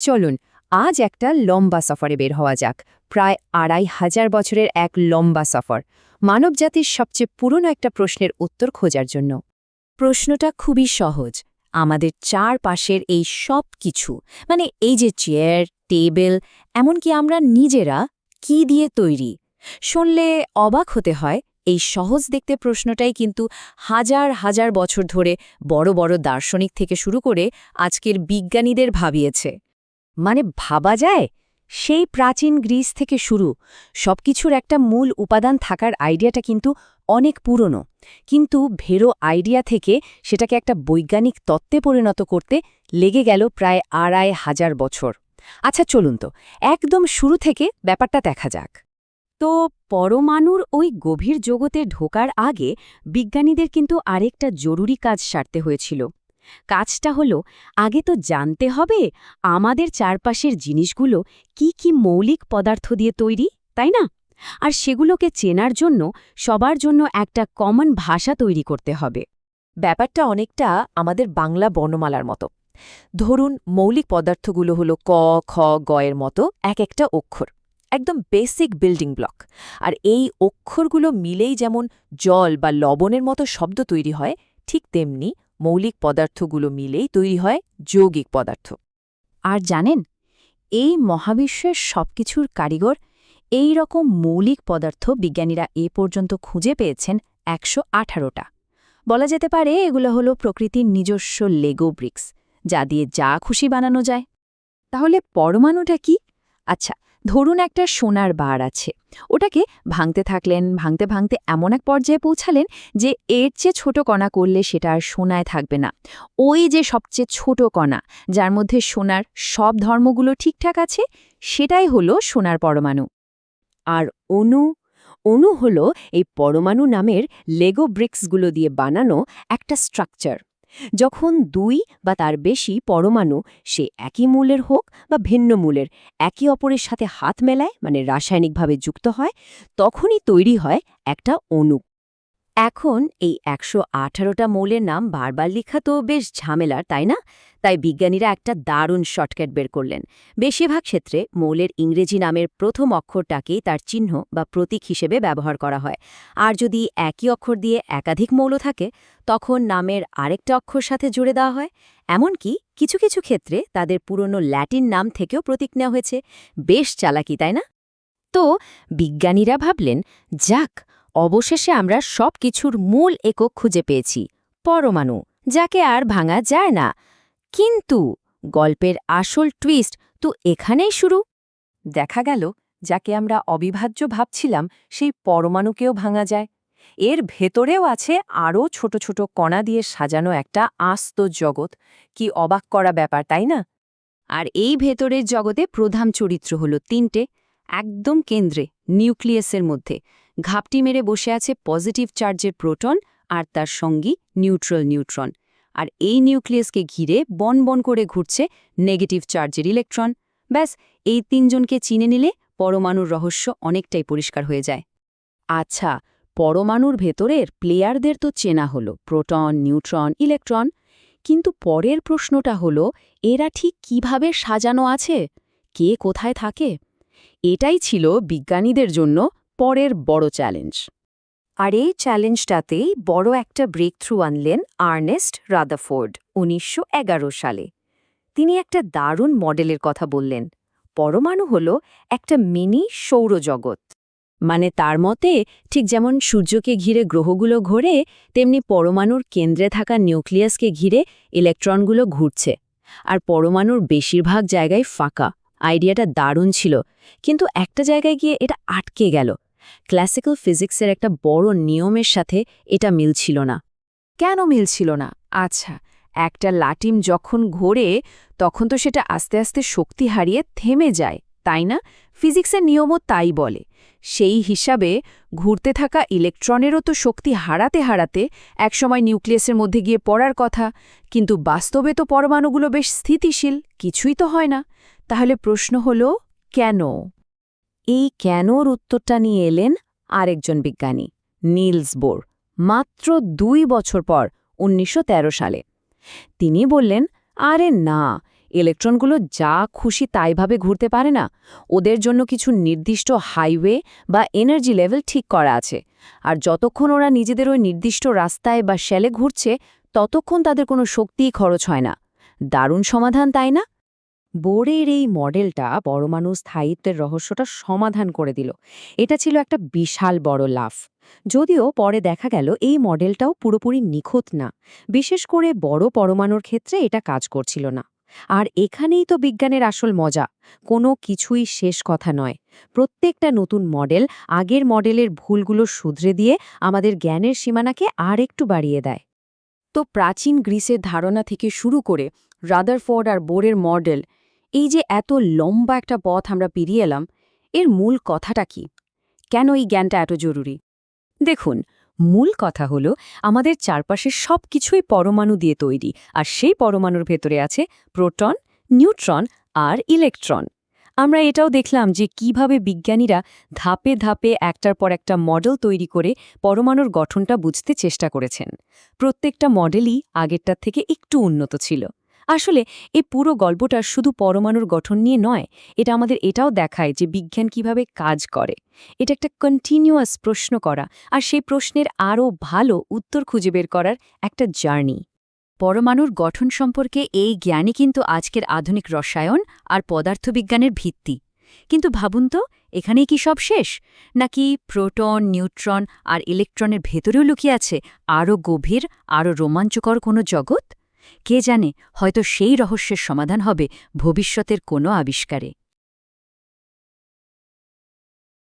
চলুন আজ একটা লম্বা সফরে বের হওয়া যাক। প্রায় ২৫০০ বছরের এক লম্বা সফর, মানবজাতির সবচেয়ে পুরনো একটা প্রশ্নের উত্তর খোঁজার জন্য। প্রশ্নটা খুবই সহজ। আমাদের চারপাশের এই সব কিছু, মানে এই যে চেয়ার, টেবিল, এমনকি আমরা নিজেরা, কি দিয়ে তৈরি? শুনলে অবাক হতে হয়। এই সহজ দেখতে প্রশ্নটাই কিন্তু হাজার হাজার বছর ধরে বড় বড় দার্শনিক থেকে শুরু করে আজকের বিজ্ঞানীদের ভাবিয়েছে। মানে ভাবা যায়, সেই প্রাচীন গ্রিস থেকে শুরু সবকিছুর একটা মূল উপাদান থাকার আইডিয়াটা কিন্তু অনেক পুরনো, কিন্তু ভেরো আইডিয়া থেকে সেটাকে একটা বৈজ্ঞানিক তত্ত্বে পরিণত করতে লেগে গেল প্রায় ২৫০০ বছর। আচ্ছা চলুন তো একদম শুরু থেকে ব্যাপারটা দেখা যাক। তো পরমাণুর ওই গভীর জগতে ঢোকার আগে বিজ্ঞানীদের কিন্তু আরেকটা জরুরি কাজ সারতে হয়েছিল। কাজটা হলো, আগে তো জানতে হবে আমাদের চারপাশের জিনিসগুলো কি কি মৌলিক পদার্থ দিয়ে তৈরি, তাই না? আর সেগুলোকে চেনার জন্য সবার জন্য একটা কমন ভাষা তৈরি করতে হবে। ব্যাপারটা অনেকটা আমাদের বাংলা বর্ণমালার মতো। ধরুন মৌলিক পদার্থগুলো হলো ক, খ, গ এর মতো এক একটা অক্ষর, একদম বেসিক বিল্ডিং ব্লক। আর এই অক্ষরগুলো মিলেই যেমন জল বা লবণের মতো শব্দ তৈরি হয়, ঠিক তেমনি মৌলিক পদার্থগুলো মিলেই তৈরি হয় যৌগিক পদার্থ। আর জানেন, এই মহাবিশ্বের সবকিছুর কারিগর, এই রকম মৌলিক পদার্থ বিজ্ঞানীরা এ পর্যন্ত খুঁজে পেয়েছেন ১১৮টা। বলা যেতে পারে এগুলো হলো প্রকৃতির নিজস্ব লেগো ব্রিক্স, যা দিয়ে যা খুশি বানানো যায়। তাহলে পরমাণুটা কি? আচ্ছা, ধরুন একটা সোনার বার আছে, ওটাকে ভাঙতে থাকলেন, ভাঙতে ভাঙতে এমন এক পর্যায়ে পৌঁছালেন যে এর চেয়ে ছোট কণা করলে সেটা আর সোনায় থাকবে না। ওই যে সবচেয়ে ছোট কণা, যার মধ্যে সোনার সব ধর্মগুলো ঠিকঠাক আছে, সেটাই হলো সোনার পরমাণু। আর অণু অণু হলো এই পরমাণু নামের লেগো ব্রিক্সগুলো দিয়ে বানানো একটা স্ট্রাকচার। যখন দুই বা তার বেশি পরমাণু, সে একই মূলের হোক বা ভিন্ন মূলের, একে অপরের সাথে হাত মেলায়, মানে রাসায়নিকভাবে যুক্ত হয়, তখনই তৈরি হয় একটা অণু। এখন এই ১১৮টা মৌলের নাম বারবার লেখা তো বেশ ঝামেলার, তাই না? তাই বিজ্ঞানীরা একটা দারুণ শর্টকাট বের করলেন। বেশিরভাগ ক্ষেত্রে মৌলের ইংরেজি নামের প্রথম অক্ষরটাকেই তার চিহ্ন বা প্রতীক হিসেবে ব্যবহার করা হয়। আর যদি একই অক্ষর দিয়ে একাধিক মৌল থাকে, তখন নামের আরেকটা অক্ষর সাথে জুড়ে দেওয়া হয়। এমনকি কিছু কিছু ক্ষেত্রে তাদের পুরনো ল্যাটিন নাম থেকেও প্রতীক নেওয়া হয়েছে। বেশ চালাকি, তাই না? তো বিজ্ঞানীরা ভাবলেন, যাক, অবশেষে আমরা সব কিছুর মূল একক খুঁজে পেয়েছি, পরমাণু, যাকে আর ভাঙা যায় না। কিন্তু গল্পের আসল টুইস্ট তো এখানেই শুরু। দেখা গেল, যাকে আমরা অবিভাজ্য ভাবছিলাম সেই পরমাণুকেও ভাঙা যায়। এর ভেতরেও আছে আরও ছোট ছোট কণা দিয়ে সাজানো একটা আস্ত জগৎ। কি অবাক করা ব্যাপার, তাই না? আর এই ভেতরের জগতে প্রধান চরিত্র হল তিনটে। একদম কেন্দ্রে, নিউক্লিয়াসের মধ্যে ঘাপটি মেরে বসে আছে পজিটিভ চার্জের প্রোটন আর তার সঙ্গী নিউট্রাল নিউট্রন। আর এই নিউক্লিয়াসকে ঘিরে বন বন করে ঘুরছে নেগেটিভ চার্জের ইলেকট্রন। ব্যাস, এই তিনজনকে চিনে নিলে পরমাণুর রহস্য অনেকটাই পরিষ্কার হয়ে যায়। আচ্ছা, পরমাণুর ভেতরের প্লেয়ারদের তো চেনা হলো, প্রোটন, নিউট্রন, ইলেকট্রন। কিন্তু পরের প্রশ্নটা হলো, এরা ঠিক কিভাবে সাজানো আছে? কে কোথায় থাকে? এটাই ছিল বিজ্ঞানীদের জন্য পরের বড় চ্যালেঞ্জ। আর এই চ্যালেঞ্জটাতেই বড় একটা ব্রেক থ্রু আনলেন আর্নেস্ট রাদারফোর্ড ১৯১১ সালে। তিনি একটা দারুণ মডেলের কথা বললেন। পরমাণু হল একটা মিনি সৌরজগৎ। মানে তার মতে, ঠিক যেমন সূর্যকে ঘিরে গ্রহগুলো ঘোরে, তেমনি পরমাণুর কেন্দ্রে থাকা নিউক্লিয়াসকে ঘিরে ইলেকট্রনগুলো ঘুরছে। আর পরমাণুর বেশিরভাগ জায়গায় ফাঁকা। আইডিয়াটা দারুণ ছিল, কিন্তু একটা জায়গায় গিয়ে এটা আটকে গেল। ক্লাসিক্যাল ফিজিক্সের একটা বড় নিয়মের সাথে এটা মিলছিল না। কেন মিলছিল না? আচ্ছা, একটা লাটিম যখন ঘোরে, তখন তো সেটা আস্তে আস্তে শক্তি হারিয়ে থেমে যায়, তাই না? ফিজিক্সের নিয়মও তাই বলে। সেই হিসাবে ঘুরতে থাকা ইলেকট্রনেরও তো শক্তি হারাতে হারাতে একসময় নিউক্লিয়াসের মধ্যে গিয়ে পড়ার কথা। কিন্তু বাস্তবে তো পরমাণুগুলো বেশ স্থিতিশীল, কিছুই তো হয় না। তাহলে প্রশ্ন হল, কেন? এই কেনর উত্তরটা নিয়ে এলেন আরেকজন বিজ্ঞানী, নিলস বোর, মাত্র ২ বছর পর, ১৯১৩ সালে। তিনি বললেন, আরে না, ইলেকট্রনগুলো যা খুশি তাইভাবে ঘুরতে পারে না। ওদের জন্য কিছু নির্দিষ্ট হাইওয়ে বা এনার্জি লেভেল ঠিক করা আছে, আর যতক্ষণ ওরা নিজেদের ওই নির্দিষ্ট রাস্তায় বা শেলে ঘুরছে ততক্ষণ তাদের কোনো শক্তিই খরচ হয় না। দারুণ সমাধান, তাই না? বোরের এই মডেলটা পরমাণু স্থায়িত্বের রহস্যটা সমাধান করে দিল। এটা ছিল একটা বিশাল বড় লাফ। যদিও পরে দেখা গেল এই মডেলটাও পুরোপুরি নিখুঁত না, বিশেষ করে বড় পরমাণুর ক্ষেত্রে এটা কাজ করছিল না। আর এখানেই তো বিজ্ঞানের আসল মজা, কোনো কিছুই শেষ কথা নয়। প্রত্যেকটা নতুন মডেল আগের মডেলের ভুলগুলো শুধরে দিয়ে আমাদের জ্ঞানের সীমানাকে আর একটু বাড়িয়ে দেয়। তো প্রাচীন গ্রিসের ধারণা থেকে শুরু করে রাদারফোর্ড আর বোরের মডেল, এই যে এত লম্বা একটা পথ আমরা পেরিয়ে এলাম, এর মূল কথাটা কি? কেন এই জ্ঞানটা এত জরুরি? দেখুন, মূল কথা হলো আমাদের চারপাশের সব কিছুই পরমাণু দিয়ে তৈরি, আর সেই পরমাণুর ভেতরে আছে প্রোটন, নিউট্রন আর ইলেকট্রন। আমরা এটাও দেখলাম যে কিভাবে বিজ্ঞানীরা ধাপে ধাপে একটার পর একটা মডেল তৈরি করে পরমাণুর গঠনটা বুঝতে চেষ্টা করেছেন। প্রত্যেকটা মডেলই আগেরটার থেকে একটু উন্নত ছিল। আসলে এই পুরো গল্পটা শুধু পরমাণুর গঠন নিয়ে নয়, এটা আমাদের এটাও দেখায় যে বিজ্ঞান কিভাবে কাজ করে। এটা একটা কন্টিনিউয়াস প্রশ্ন করা, আর সেই প্রশ্নের আরও ভালো উত্তর খুঁজে বের করার একটা জার্নি। পরমাণুর গঠন সম্পর্কে এই জ্ঞানই কিন্তু আজকের আধুনিক রসায়ন আর পদার্থবিজ্ঞানের ভিত্তি। কিন্তু ভাবুন তো, এখানেই কি সব শেষ? নাকি প্রোটন, নিউট্রন আর ইলেকট্রনের ভেতরেও লুকিয়ে আছে আরও গভীর, আরও রোমাঞ্চকর কোনো জগৎ? কে জানে, হয়তো সেই রহস্যের সমাধান হবে ভবিষ্যতের কোনো আবিষ্কারে।